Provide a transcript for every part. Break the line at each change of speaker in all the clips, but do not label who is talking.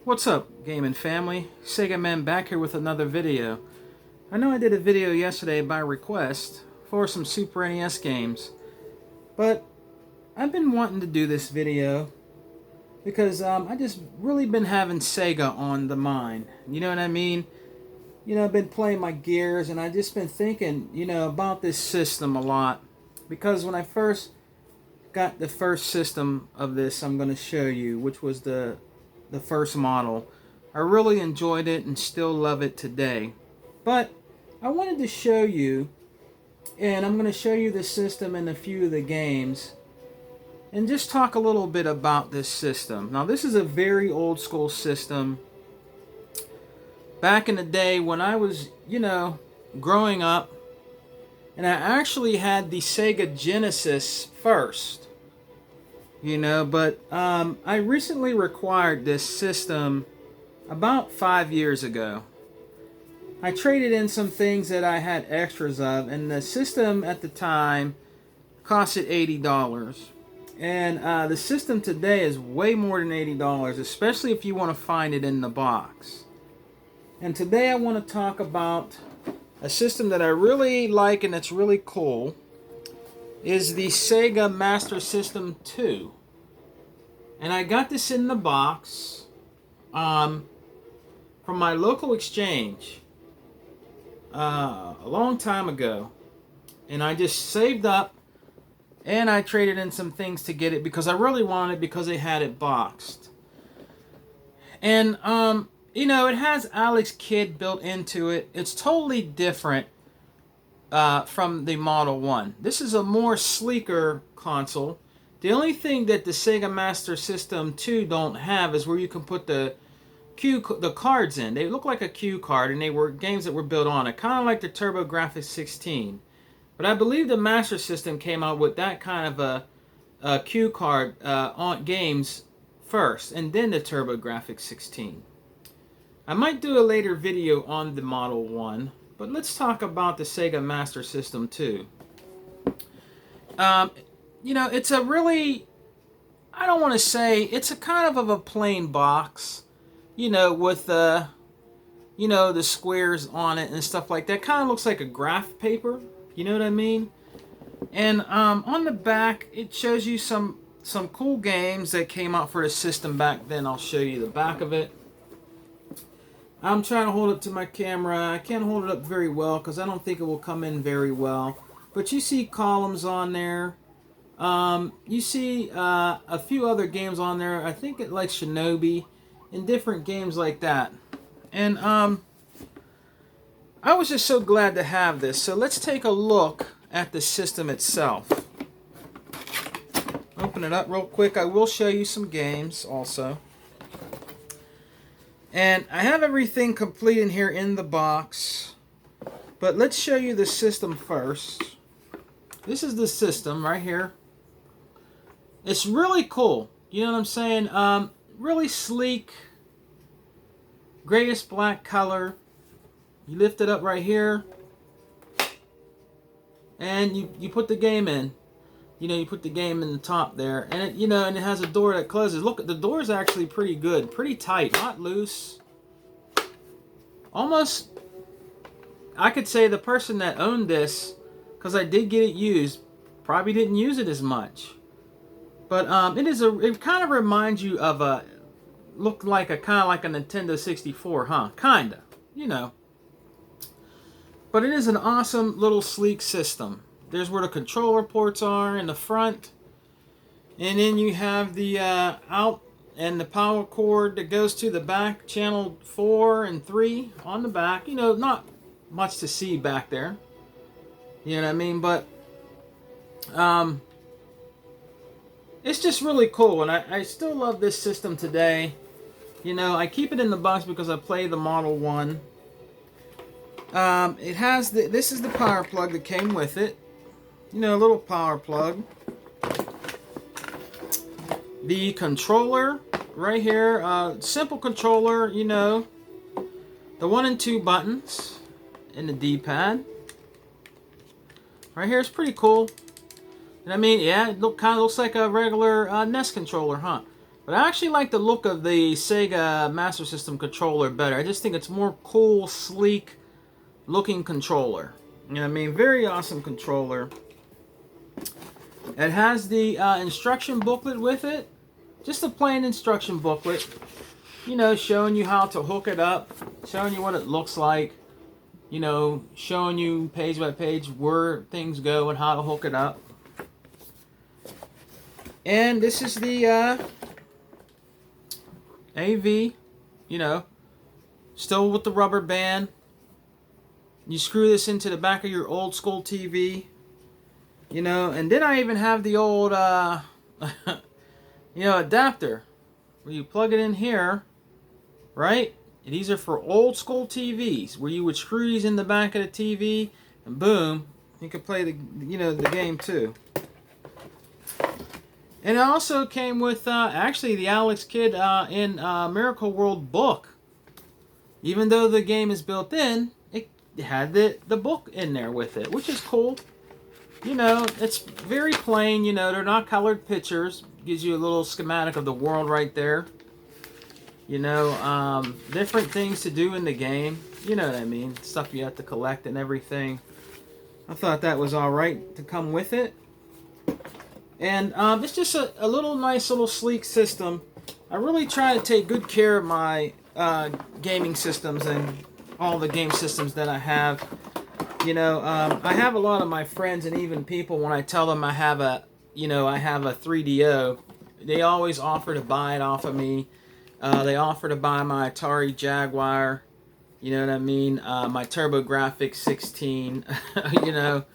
What's up, gaming family? Sega Man back here with another video. I know I did a video yesterday by request for some Super NES games, but I've been wanting to do this video because I just really been having Sega on the mind. You know what I mean? I've been playing my Gears and I just been thinking, about this system a lot. Because when I first got the first system of this I'm going to show you, which was the first model, I really enjoyed it and still love it today. But I wanted to show you, and I'm going to show you the system and a few of the games, and just talk a little bit about this system. Now, this is a very old school system. Back in the day when I was, growing up, and I actually had the Sega Genesis first. But I recently acquired this system about 5 years ago. I traded in some things that I had extras of, and the system at the time costed $80. And the system today is way more than $80, especially if you want to find it in the box. And today I want to talk about a system that I really like and that's really cool. Is the Sega Master System 2. And I got this in the box from my local exchange a long time ago. And I just saved up and I traded in some things to get it because I really wanted it because they had it boxed. And, it has Alex Kidd built into it. It's totally different from the Model 1. This is a more sleeker console. The only thing that the Sega Master System 2 don't have is where you can put the cards in. They look like a cue card, and they were games that were built on it, kind of like the TurboGrafx 16. But I believe the Master System came out with that kind of a cue card on games first, and then the TurboGrafx 16. I might do a later video on the Model 1. But let's talk about the Sega Master System 2. It's a really, I don't want to say, it's a kind of a plain box, with the squares on it and stuff like that. Kind of looks like a graph paper, you know what I mean? And on the back, it shows you some cool games that came out for the system back then. I'll show you the back of it. I'm trying to hold it to my camera. I can't hold it up very well because I don't think it will come in very well. But you see columns on there. You see a few other games on there. I think it like Shinobi and different games like that. And I was just so glad to have this. So let's take a look at the system itself. Open it up real quick. I will show you some games also. And I have everything complete in here in the box. But let's show you the system first. This is the system right here. It's really cool. You know what I'm saying? Really sleek. Grayish black color. You lift it up right here. And you put the game in. You put the game in the top there, and it, and it has a door that closes. Look, the door is actually pretty good, pretty tight, not loose. Almost, I could say the person that owned this, because I did get it used, probably didn't use it as much. But it kind of reminds you of looked like a kind of like a Nintendo 64, huh? Kinda, But it is an awesome little sleek system. There's where the controller ports are in the front. And then you have the out and the power cord that goes to the back, channel 4 and 3 on the back. Not much to see back there. You know what I mean? But it's just really cool. And I still love this system today. I keep it in the box because I play the Model 1. It has this is the power plug that came with it. A little power plug. The controller right here, simple controller, the 1 and 2 buttons and the D-pad. Right here is pretty cool. And I mean, yeah, it kind of looks like a regular NES controller, huh? But I actually like the look of the Sega Master System controller better. I just think it's more cool, sleek looking controller. You know what I mean? Very awesome controller. It has the instruction booklet with it. Just a plain instruction booklet. You know, showing you how to hook it up. Showing you what it looks like. You know, showing you page by page where things go and how to hook it up. And this is the AV, you know, still with the rubber band. You screw this into the back of your old school TV, you know, and then I even have the old, you know, adapter where you plug it in here, right? And these are for old school TVs where you would screw these in the back of the TV and boom, you could play the, you know, the game too. And it also came with, actually, the Alex Kidd in Miracle World book. Even though the game is built in, it had the book in there with it, which is cool. You know, it's very plain, you know, they're not colored pictures. Gives you a little schematic of the world right there. You know, different things to do in the game. You know what I mean, stuff you have to collect and everything. I thought that was alright to come with it. And it's just a little nice little sleek system. I really try to take good care of my gaming systems and all the game systems that I have. You know, I have a lot of my friends and even people, when I tell them I have a, you know, I have a 3DO, they always offer to buy it off of me. They offer to buy my Atari Jaguar, you know what I mean, my TurboGrafx 16, you know.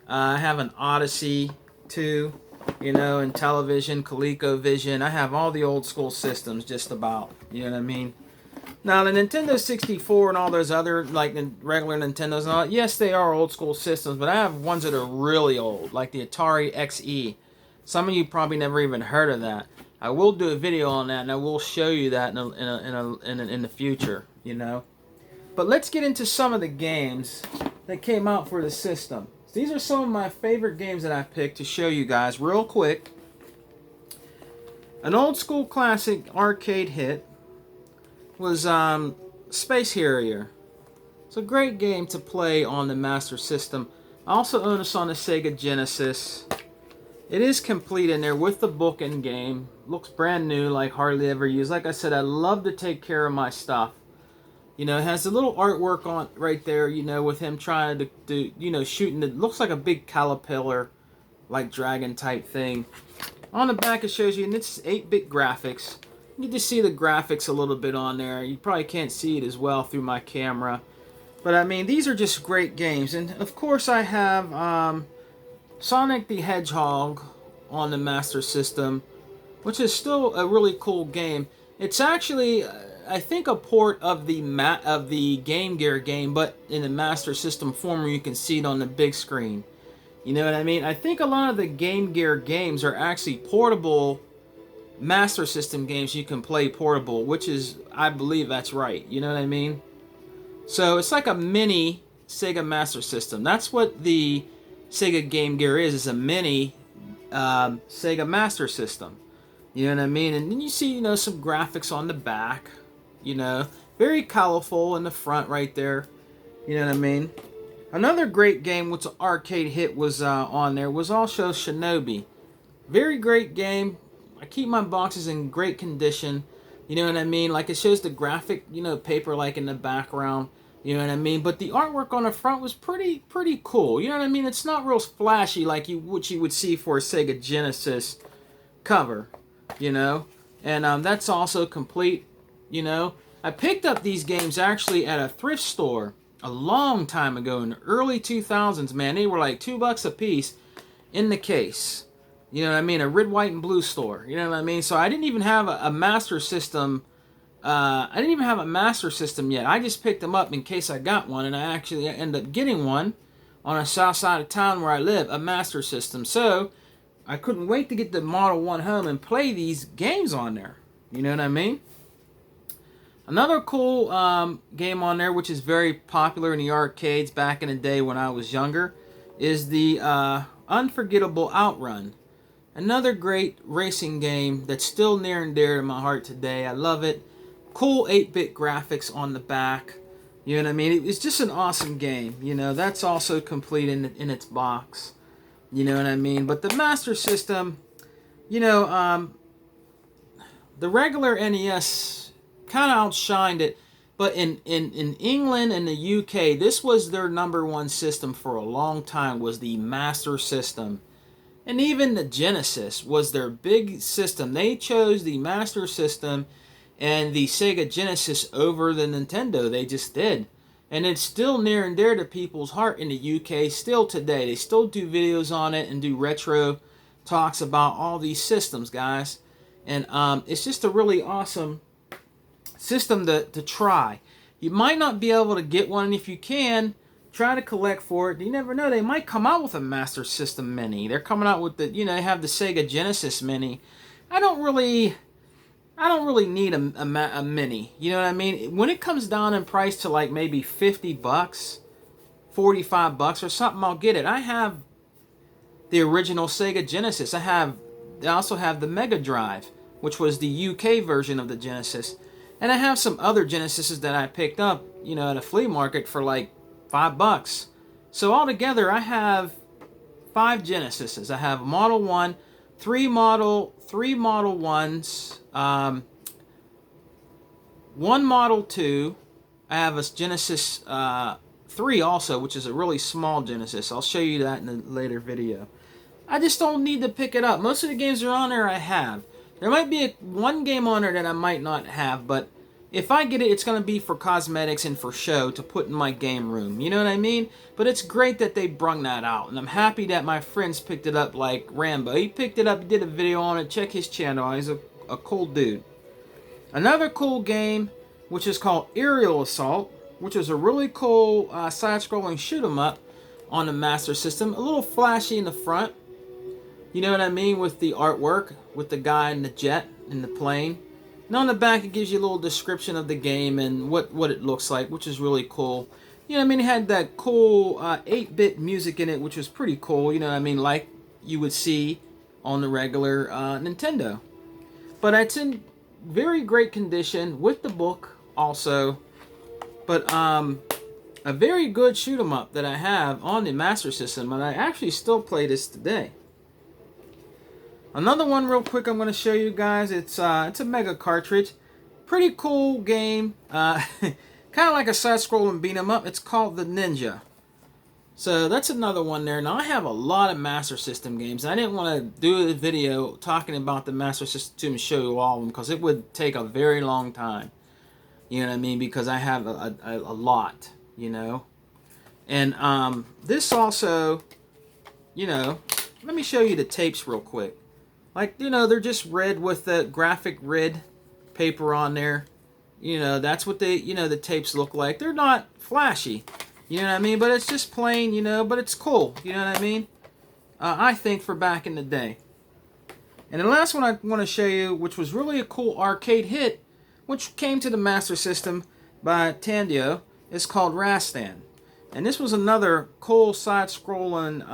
I have an Odyssey too. You know, and television, ColecoVision. I have all the old school systems just about. You know what I mean? Now, the Nintendo 64 and all those other, like the regular Nintendos and all, yes, they are old school systems, but I have ones that are really old, like the Atari XE. Some of you probably never even heard of that. I will do a video on that, and I will show you that in the future, you know. But let's get into some of the games that came out for the system. These are some of my favorite games that I picked to show you guys real quick. An old school classic arcade hit was Space Harrier. It's a great game to play on the Master System. I also own this on the Sega Genesis. It is complete in there with the book and game. Looks brand new, like hardly ever used. Like I said, I love to take care of my stuff. You know, it has a little artwork on right there, you know, with him trying to you know, shooting. It looks like a big caterpillar, like dragon type thing. On the back it shows you, and it's 8-bit graphics. You can just see the graphics a little bit on there. You probably can't see it as well through my camera. But I mean, these are just great games. And of course I have Sonic the Hedgehog on the Master System, which is still a really cool game. It's actually, I think, a port of the Game Gear game, but in the Master System form where you can see it on the big screen. You know what I mean? I think a lot of the Game Gear games are actually portable Master System games you can play portable, which is, I believe that's right. You know what I mean? So it's like a mini Sega Master System. That's what the Sega Game Gear is a mini Sega Master System. You know what I mean? And then you see, you know, some graphics on the back. You know, very colorful in the front right there. You know what I mean? Another great game which an arcade hit was on there was also Shinobi. Very great game. I keep my boxes in great condition. You know what I mean? Like, it shows the graphic, you know, paper like in the background. You know what I mean? But the artwork on the front was pretty cool. You know what I mean? It's not real flashy like what you would see for a Sega Genesis cover. You know? And that's also complete. You know? I picked up these games actually at a thrift store a long time ago in the early 2000s, man. They were like $2 a piece in the case. You know what I mean? A red, white, and blue store. You know what I mean? So I didn't even have a Master System. I didn't even have a Master System yet. I just picked them up in case I got one, and I actually ended up getting one on the south side of town where I live, a Master System. So I couldn't wait to get the Model 1 home and play these games on there. You know what I mean? Another cool game on there, which is very popular in the arcades back in the day when I was younger, is the Unforgettable Outrun. Another great racing game that's still near and dear to my heart today. I love it. Cool 8-bit graphics on the back. You know what I mean? It's just an awesome game. You know, that's also complete in its box. You know what I mean? But the Master System, you know, the regular NES kind of outshined it. But in England and the UK, this was their number one system for a long time, was the Master System. And even the Genesis was their big system. They chose the Master System and the Sega Genesis over the Nintendo. They just did. And it's still near and dear to people's heart in the UK still today. They still do videos on it and do retro talks about all these systems, guys. And it's just a really awesome system to try. You might not be able to get one, and if you can, try to collect for it. You never know, they might come out with a Master System Mini. They're coming out with the, you know, they have the Sega Genesis Mini. I don't really need a Mini. You know what I mean? When it comes down in price to like maybe $50, $45 or something, I'll get it. I have the original Sega Genesis. I also have the Mega Drive, which was the UK version of the Genesis. And I have some other Genesises that I picked up, you know, at a flea market for like $5. So altogether, I have 5 Genesises. I have Model 1, 3 Model 1s, 1 Model 2. I have a Genesis 3 also, which is a really small Genesis. I'll show you that in a later video. I just don't need to pick it up. Most of the games that are on there I have. There might be one game on there that I might not have, but if I get it, it's going to be for cosmetics and for show to put in my game room. You know what I mean? But it's great that they brung that out, and I'm happy that my friends picked it up like Rambo. He picked it up, he did a video on it. Check his channel. He's a cool dude. Another cool game, which is called Aerial Assault, which is a really cool side-scrolling shoot-'em-up on the Master System. A little flashy in the front. You know what I mean, with the artwork, with the guy in the jet, in the plane. And on the back, it gives you a little description of the game and what it looks like, which is really cool. You know what I mean? It had that cool 8-bit music in it, which was pretty cool. You know what I mean? Like you would see on the regular Nintendo. But it's in very great condition with the book also. But a very good shoot-'em-up that I have on the Master System, and I actually still play this today. Another one real quick I'm going to show you guys. It's a Mega cartridge. Pretty cool game. Kind of like a side-scrolling beat-'em-up. It's called The Ninja. So that's another one there. Now I have a lot of Master System games. I didn't want to do a video talking about the Master System and show you all of them because it would take a very long time. You know what I mean? Because I have a lot, you know. And this also, you know, let me show you the tapes real quick. Like, you know, they're just red with the graphic red paper on there. You know, that's what they, you know, the tapes look like. They're not flashy, you know what I mean? But it's just plain, you know, but it's cool, you know what I mean? I think for back in the day. And the last one I want to show you, which was really a cool arcade hit, which came to the Master System by Tandio, is called Rastan. And this was another cool side-scrolling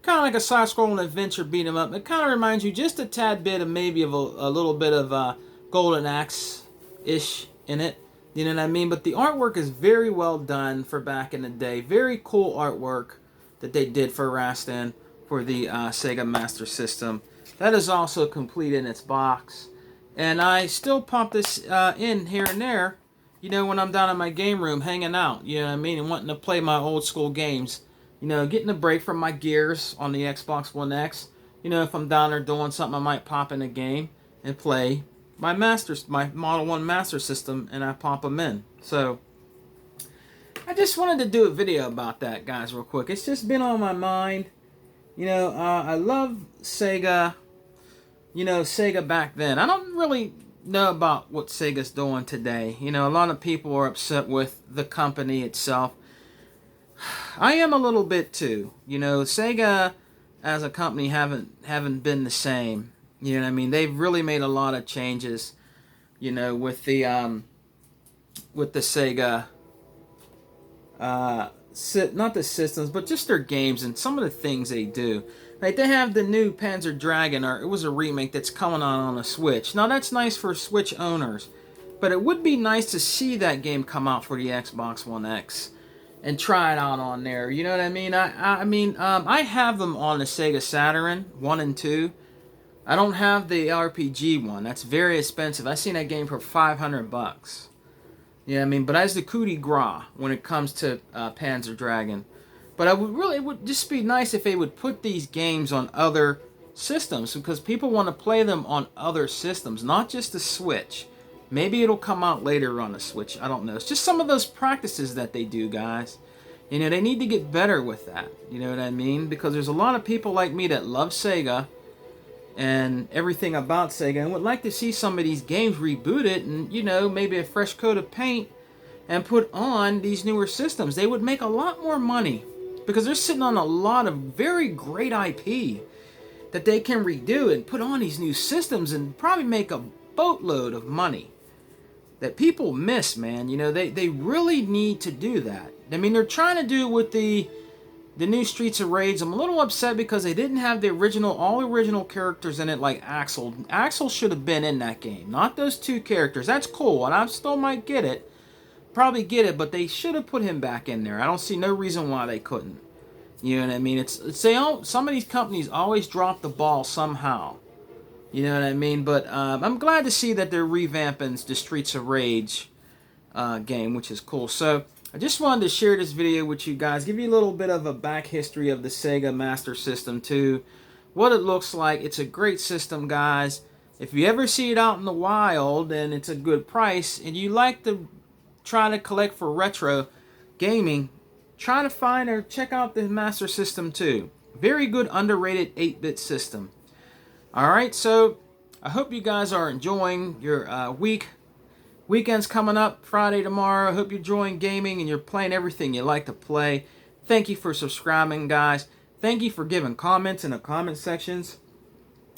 kind of like a side-scrolling adventure beat 'em up. It kind of reminds you just a tad bit of maybe of a little bit of Golden Axe-ish in it. You know what I mean? But the artwork is very well done for back in the day. Very cool artwork that they did for Rastan for the Sega Master System. That is also complete in its box. And I still pop this in here and there, you know, when I'm down in my game room hanging out, you know what I mean, and wanting to play my old school games. You know, getting a break from my Gears on the Xbox One X. You know, if I'm down there doing something, I might pop in a game and play my Model 1 Master System, and I pop them in. So, I just wanted to do a video about that, guys, real quick. It's just been on my mind. You know, I love Sega. You know, Sega back then. I don't really know about what Sega's doing today. You know, a lot of people are upset with the company itself. I am a little bit too. You know, Sega as a company haven't been the same. You know what I mean? They've really made a lot of changes, you know, with the Sega not the systems, but just their games and some of the things they do. Like, they have the new Panzer Dragon, or it was a remake that's coming on the Switch. Now, that's nice for Switch owners, but it would be nice to see that game come out for the Xbox One X and try it out on there. You know what I mean? I have them on the Sega Saturn 1 and 2. I don't have the RPG one. That's very expensive. I seen that game for $500. You know what I mean? But as the coup de grace when it comes to Panzer Dragon. But it would just be nice if they would put these games on other systems, because people want to play them on other systems, not just the Switch. Maybe it'll come out later on the Switch. I don't know. It's just some of those practices that they do, guys. You know, they need to get better with that. You know what I mean? Because there's a lot of people like me that love Sega and everything about Sega and would like to see some of these games rebooted and, you know, maybe a fresh coat of paint and put on these newer systems. They would make a lot more money because they're sitting on a lot of very great IP that they can redo and put on these new systems and probably make a boatload of money that people miss, man. You know, they really need to do that. I mean, they're trying to do it with the new Streets of Rage. I'm a little upset because they didn't have the all original characters in it, like Axel. Axel should have been in that game, not those two characters. That's cool, and I still might get it. Probably get it, but they should have put him back in there. I don't see no reason why they couldn't. You know what I mean? Some of these companies always drop the ball somehow. You know what I mean? But I'm glad to see that they're revamping the Streets of Rage game, which is cool. So I just wanted to share this video with you guys, give you a little bit of a back history of the Sega Master System 2, what it looks like. It's a great system, guys. If you ever see it out in the wild and it's a good price, and you like to try to collect for retro gaming, try to find or check out the Master System 2. Very good, underrated 8-bit system. Alright, so I hope you guys are enjoying your weekend's coming up, Friday tomorrow. I hope you're enjoying gaming and you're playing everything you like to play. Thank you for subscribing, guys. Thank you for giving comments in the comment sections.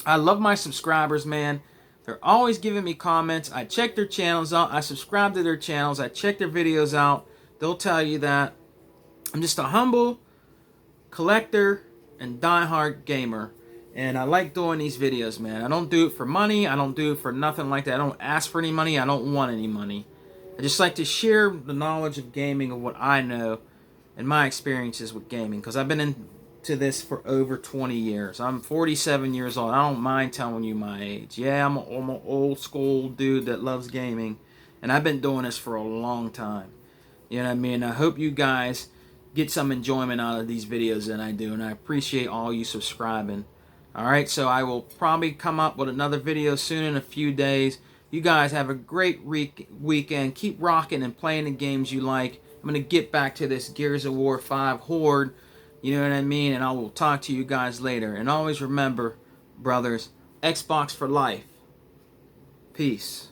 I love my subscribers, man. They're always giving me comments. I check their channels out. I subscribe to their channels. I check their videos out. They'll tell you that. I'm just a humble collector and diehard gamer. And I like doing these videos, man. I don't do it for money. I don't do it for nothing like that. I don't ask for any money. I don't want any money. I just like to share the knowledge of gaming, of what I know and my experiences with gaming. Because I've been into this for over 20 years. I'm 47 years old. I don't mind telling you my age. Yeah, I'm an old school dude that loves gaming. And I've been doing this for a long time. You know what I mean? I hope you guys get some enjoyment out of these videos that I do. And I appreciate all you subscribing. Alright, so I will probably come up with another video soon in a few days. You guys have a great weekend. Keep rocking and playing the games you like. I'm going to get back to this Gears of War 5 Horde. You know what I mean? And I will talk to you guys later. And always remember, brothers, Xbox for life. Peace.